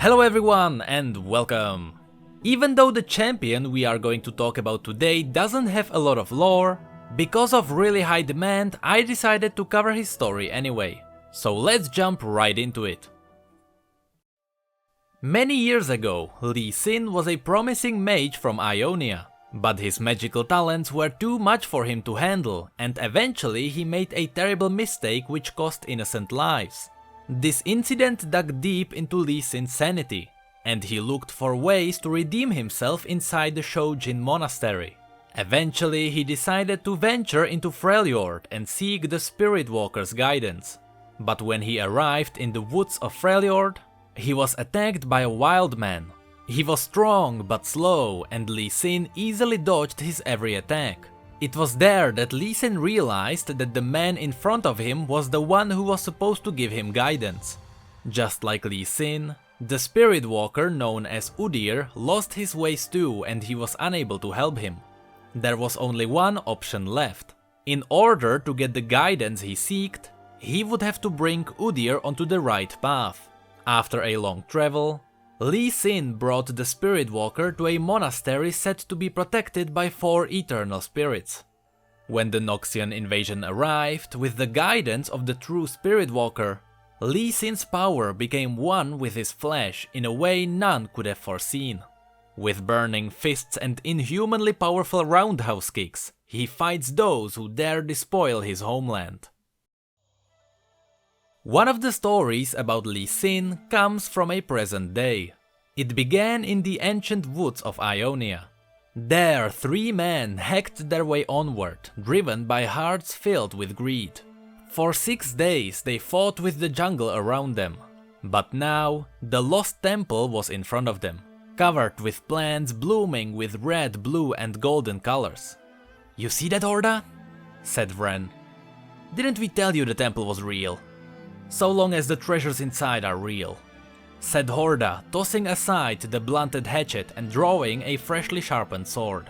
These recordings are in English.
Hello everyone and welcome! Even though the champion we are going to talk about today doesn't have a lot of lore, because of really high demand I decided to cover his story anyway. So let's jump right into it. Many years ago, Lee Sin was a promising mage from Ionia, but his magical talents were too much for him to handle, and eventually he made a terrible mistake which cost innocent lives. This incident dug deep into Lee Sin's sanity, and he looked for ways to redeem himself inside the Shojin monastery. Eventually he decided to venture into Freljord and seek the Spirit Walker's guidance. But when he arrived in the woods of Freljord, he was attacked by a wild man. He was strong but slow, and Lee Sin easily dodged his every attack. It was there that Lee Sin realized that the man in front of him was the one who was supposed to give him guidance. Just like Lee Sin, the Spirit Walker known as Udyr lost his ways too, and he was unable to help him. There was only one option left. In order to get the guidance he sought, he would have to bring Udyr onto the right path. After a long travel, Lee Sin brought the Spirit Walker to a monastery said to be protected by 4 eternal spirits. When the Noxian invasion arrived, with the guidance of the true Spirit Walker, Lee Sin's power became one with his flesh in a way none could have foreseen. With burning fists and inhumanly powerful roundhouse kicks, he fights those who dare despoil his homeland. One of the stories about Lee Sin comes from a present day. It began in the ancient woods of Ionia. There 3 men hacked their way onward, driven by hearts filled with greed. For 6 days they fought with the jungle around them. But now the lost temple was in front of them, covered with plants blooming with red, blue and golden colors. "You see that, Horda?" said Vren. "Didn't we tell you the temple was real? So long as the treasures inside are real," said Horda, tossing aside the blunted hatchet and drawing a freshly sharpened sword.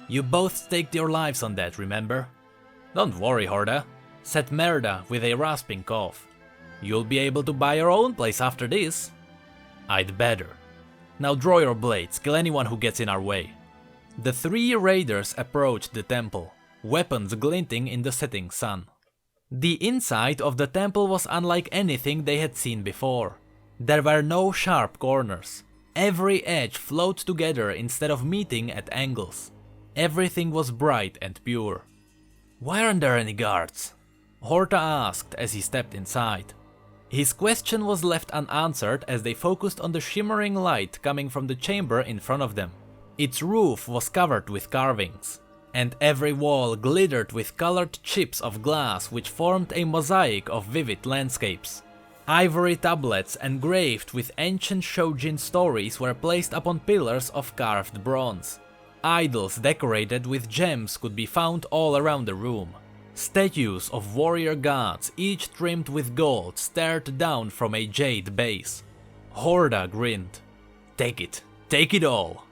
"You both staked your lives on that, remember?" "Don't worry, Horda," said Merda with a rasping cough. "You'll be able to buy your own place after this." "I'd better. Now draw your blades, kill anyone who gets in our way." The 3 raiders approached the temple, weapons glinting in the setting sun. The inside of the temple was unlike anything they had seen before. There were no sharp corners. Every edge flowed together instead of meeting at angles. Everything was bright and pure. "Why aren't there any guards?" Horta asked as he stepped inside. His question was left unanswered as they focused on the shimmering light coming from the chamber in front of them. Its roof was covered with carvings, and every wall glittered with colored chips of glass which formed a mosaic of vivid landscapes. Ivory tablets engraved with ancient Shojin stories were placed upon pillars of carved bronze. Idols decorated with gems could be found all around the room. Statues of warrior gods, each trimmed with gold, stared down from a jade base. Horda grinned. Take it all."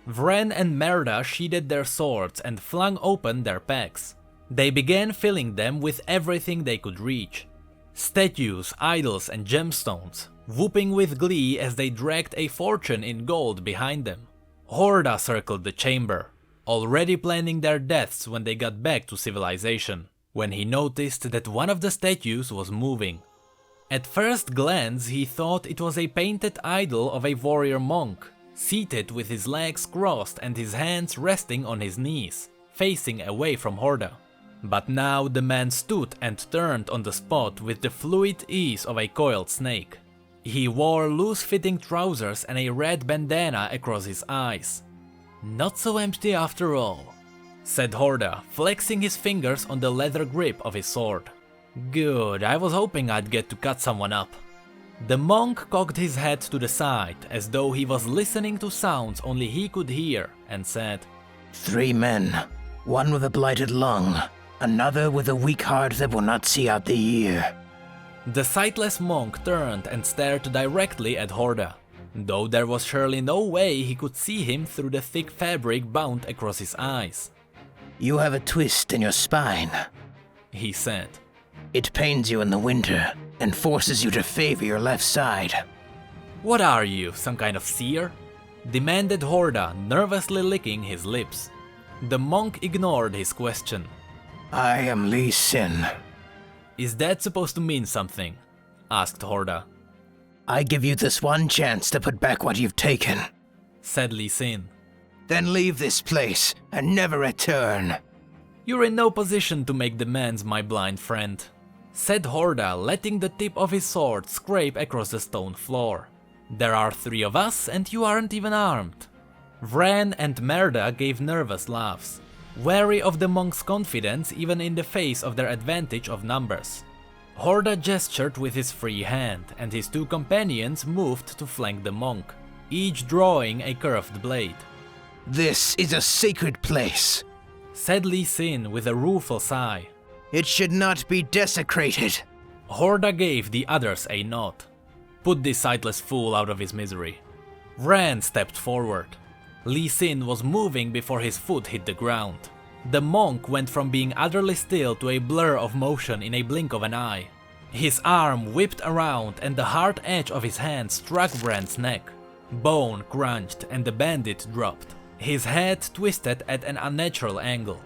Vren and Merda sheathed their swords and flung open their packs. They began filling them with everything they could reach. Statues, idols and gemstones, whooping with glee as they dragged a fortune in gold behind them. Horda circled the chamber, already planning their deaths when they got back to civilization, when he noticed that one of the statues was moving. At first glance he thought it was a painted idol of a warrior monk, seated with his legs crossed and his hands resting on his knees, facing away from Horda. But now the man stood and turned on the spot with the fluid ease of a coiled snake. He wore loose-fitting trousers and a red bandana across his eyes. "Not so empty after all," said Horda, flexing his fingers on the leather grip of his sword. "Good, I was hoping I'd get to cut someone up." The monk cocked his head to the side, as though he was listening to sounds only he could hear, and said, 3 men, one with a blighted lung, another with a weak heart that will not see out the year." The sightless monk turned and stared directly at Horda, though there was surely no way he could see him through the thick fabric bound across his eyes. "You have a twist in your spine," he said. "It pains you in the winter and forces you to favor your left side." "What are you, some kind of seer?" demanded Horda, nervously licking his lips. The monk ignored his question. I am Lee Sin. "Is that supposed to mean something?" asked Horda. I give you this one chance to put back what you've taken. Said Lee Sin. Then leave this place and never return. "You're in no position to make demands, my blind friend," said Horda, letting the tip of his sword scrape across the stone floor. "There are 3 of us and you aren't even armed." Vran and Merda gave nervous laughs, wary of the monk's confidence even in the face of their advantage of numbers. Horda gestured with his free hand, and his 2 companions moved to flank the monk, each drawing a curved blade. This is a sacred place, said Lee Sin with a rueful sigh. It should not be desecrated. Horda gave the others a nod. Put this sightless fool out of his misery. Vran stepped forward. Lee Sin was moving before his foot hit the ground. The monk went from being utterly still to a blur of motion in a blink of an eye. His arm whipped around and the hard edge of his hand struck Vran's neck. Bone crunched and the bandit dropped. His head twisted at an unnatural angle.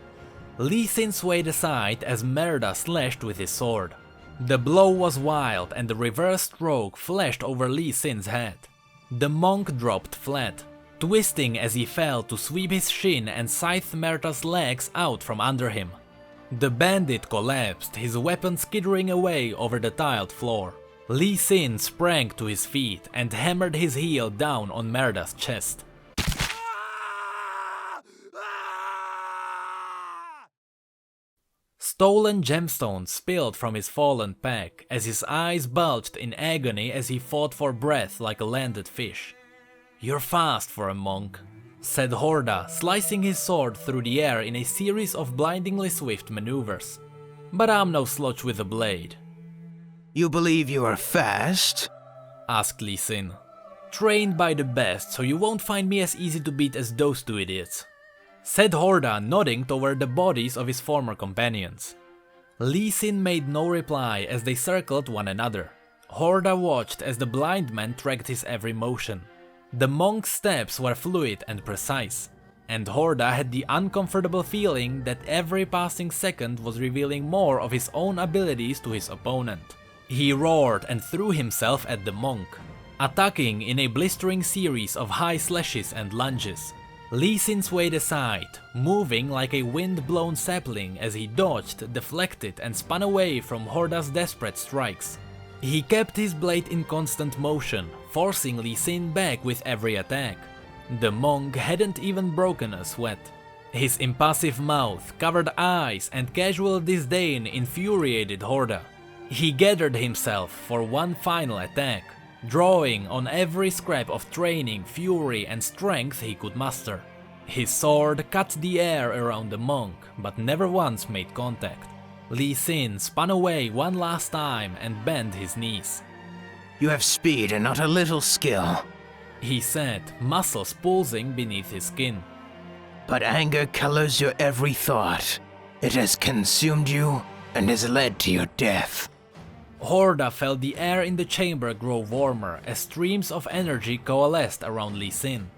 Lee Sin swayed aside as Merda slashed with his sword. The blow was wild and the reverse stroke flashed over Lee Sin's head. The monk dropped flat, twisting as he fell to sweep his shin and scythe Merda's legs out from under him. The bandit collapsed, his weapon skittering away over the tiled floor. Lee Sin sprang to his feet and hammered his heel down on Merda's chest. Stolen gemstones spilled from his fallen pack as his eyes bulged in agony as he fought for breath like a landed fish. "You're fast for a monk," said Horda, slicing his sword through the air in a series of blindingly swift maneuvers. "But I'm no slouch with a blade." You believe you are fast? Asked Lee Sin. "Trained by the best, so you won't find me as easy to beat as those 2 idiots," said Horda, nodding toward the bodies of his former companions. Lee Sin made no reply as they circled one another. Horda watched as the blind man tracked his every motion. The monk's steps were fluid and precise, and Horda had the uncomfortable feeling that every passing second was revealing more of his own abilities to his opponent. He roared and threw himself at the monk, attacking in a blistering series of high slashes and lunges. Lee Sin swayed aside, moving like a wind-blown sapling as he dodged, deflected and spun away from Horda's desperate strikes. He kept his blade in constant motion, forcing Lee Sin back with every attack. The monk hadn't even broken a sweat. His impassive mouth, covered eyes and casual disdain infuriated Horda. He gathered himself for one final attack, drawing on every scrap of training, fury and strength he could muster. His sword cut the air around the monk, but never once made contact. Lee Sin spun away one last time and bent his knees. You have speed and not a little skill, he said, muscles pulsing beneath his skin. But anger colors your every thought. It has consumed you and has led to your death. Horda felt the air in the chamber grow warmer as streams of energy coalesced around Lee Sin.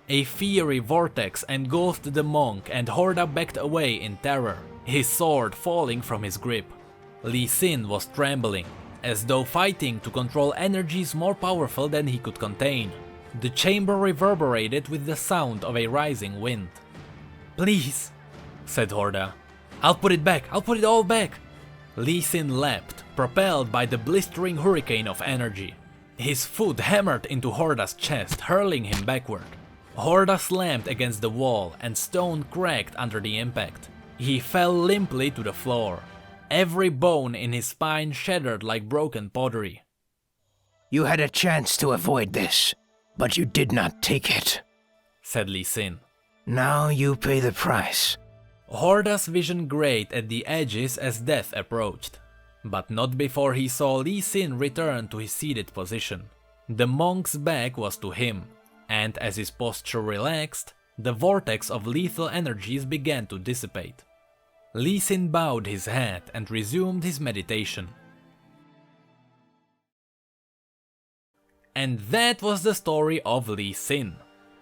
A fiery vortex engulfed the monk and Horda backed away in terror, his sword falling from his grip. Lee Sin was trembling, as though fighting to control energies more powerful than he could contain. The chamber reverberated with the sound of a rising wind. "Please," said Horda. I'll put it all back." Lee Sin leapt, propelled by the blistering hurricane of energy. His foot hammered into Horda's chest, hurling him backward. Horda slammed against the wall and stone cracked under the impact. He fell limply to the floor. Every bone in his spine shattered like broken pottery. You had a chance to avoid this, but you did not take it, said Lee Sin. Now you pay the price. Horda's vision grayed at the edges as death approached, but not before he saw Lee Sin return to his seated position. The monk's back was to him, and as his posture relaxed, the vortex of lethal energies began to dissipate. Lee Sin bowed his head and resumed his meditation. And that was the story of Lee Sin.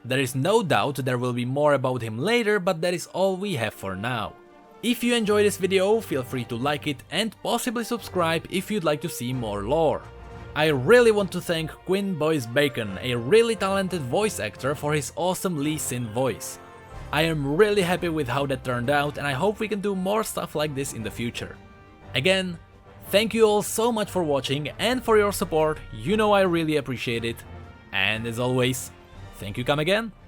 There is no doubt there will be more about him later, but that is all we have for now. If you enjoyed this video, feel free to like it and possibly subscribe if you'd like to see more lore. I really want to thank Quinn Boyce Bacon, a really talented voice actor, for his awesome Lee Sin voice. I am really happy with how that turned out, and I hope we can do more stuff like this in the future. Again, thank you all so much for watching and for your support, you know I really appreciate it. And as always, thank you come again.